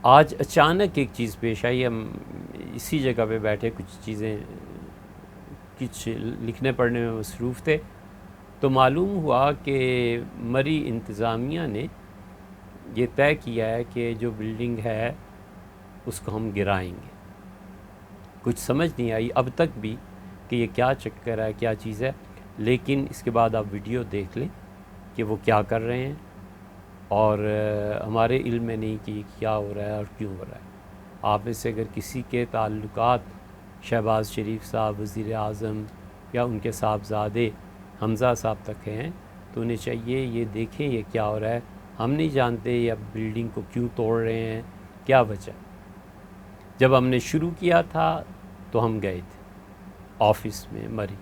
آج اچانک ایک چیز پیش آئی، ہم اسی جگہ پہ بیٹھے کچھ لکھنے پڑھنے میں مصروف تھے، تو معلوم ہوا کہ مری انتظامیہ نے یہ طے کیا ہے کہ جو بلڈنگ ہے اس کو ہم گرائیں گے۔ کچھ سمجھ نہیں آئی اب تک بھی کہ یہ کیا چکر ہے، کیا چیز ہے، لیکن اس کے بعد آپ ویڈیو دیکھ لیں کہ وہ کیا کر رہے ہیں، اور ہمارے علم میں نہیں کہ یہ کیا ہو رہا ہے اور کیوں ہو رہا ہے۔ آپ میں سے اگر کسی کے تعلقات شہباز شریف صاحب، وزیر اعظم، یا ان کے صاحبزادے حمزہ صاحب تک ہیں تو انہیں چاہیے یہ دیکھیں یہ کیا ہو رہا ہے۔ ہم نہیں جانتے یہ اب بلڈنگ کو کیوں توڑ رہے ہیں، کیا وجہ۔ جب ہم نے شروع کیا تھا تو ہم گئے تھے آفس میں مری،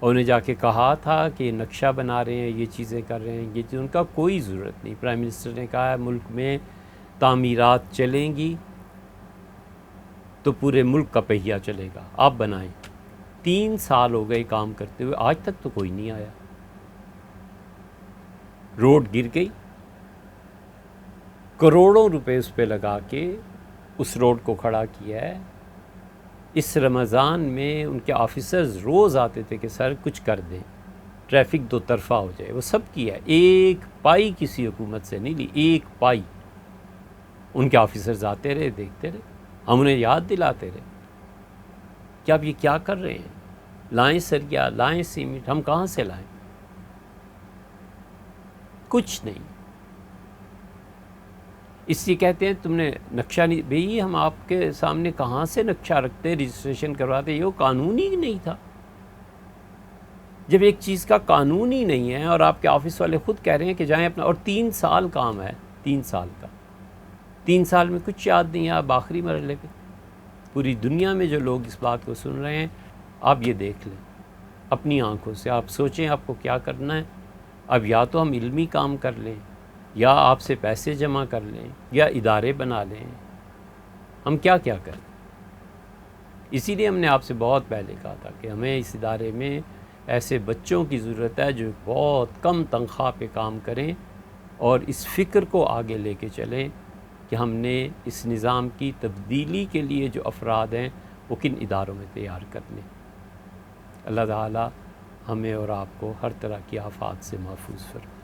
اور انہیں جا کے کہا تھا کہ یہ نقشہ بنا رہے ہیں، یہ چیزیں کر رہے ہیں، یہ چیز، ان کا کوئی ضرورت نہیں۔ پرائم منسٹر نے کہا ہے ملک میں تعمیرات چلیں گی تو پورے ملک کا پہیہ چلے گا، آپ بنائیں۔ 3 سال ہو گئے کام کرتے ہوئے، آج تک تو کوئی نہیں آیا۔ روڈ گر گئی، کروڑوں روپے اس پہ لگا کے اس روڈ کو کھڑا کیا ہے۔ اس رمضان میں ان کے آفیسرز روز آتے تھے کہ سر کچھ کر دیں، ٹریفک 2 طرفہ ہو جائے، وہ سب کیا ہے، ایک پائی کسی حکومت سے نہیں لی، ایک پائی۔ ان کے آفیسرز آتے رہے، دیکھتے رہے، ہم انہیں یاد دلاتے رہے کہ آپ یہ کیا کر رہے ہیں، لائیں سریا، لائیں سیمنٹ، ہم کہاں سے لائیں؟ کچھ نہیں۔ اس لیے کہتے ہیں تم نے نقشہ نہیں، بھئی ہم آپ کے سامنے کہاں سے نقشہ رکھتے، رجسٹریشن کرواتے، یہ قانون ہی نہیں تھا۔ جب ایک چیز کا قانون ہی نہیں ہے اور آپ کے آفس والے خود کہہ رہے ہیں کہ جائیں اپنا، اور 3 سال کام ہے، 3 سال کا، 3 سال میں کچھ یاد نہیں ہے، آپ آخری مرحلے پہ۔ پوری دنیا میں جو لوگ اس بات کو سن رہے ہیں، آپ یہ دیکھ لیں اپنی آنکھوں سے، آپ سوچیں آپ کو کیا کرنا ہے۔ اب یا تو ہم علمی کام کر لیں، یا آپ سے پیسے جمع کر لیں، یا ادارے بنا لیں، ہم کیا کریں۔ اسی لیے ہم نے آپ سے بہت پہلے کہا تھا کہ ہمیں اس ادارے میں ایسے بچوں کی ضرورت ہے جو بہت کم تنخواہ پہ کام کریں، اور اس فکر کو آگے لے کے چلیں کہ ہم نے اس نظام کی تبدیلی کے لیے جو افراد ہیں وہ کن اداروں میں تیار کرنے۔ اللہ تعالیٰ ہمیں اور آپ کو ہر طرح کی آفات سے محفوظ فرمائے۔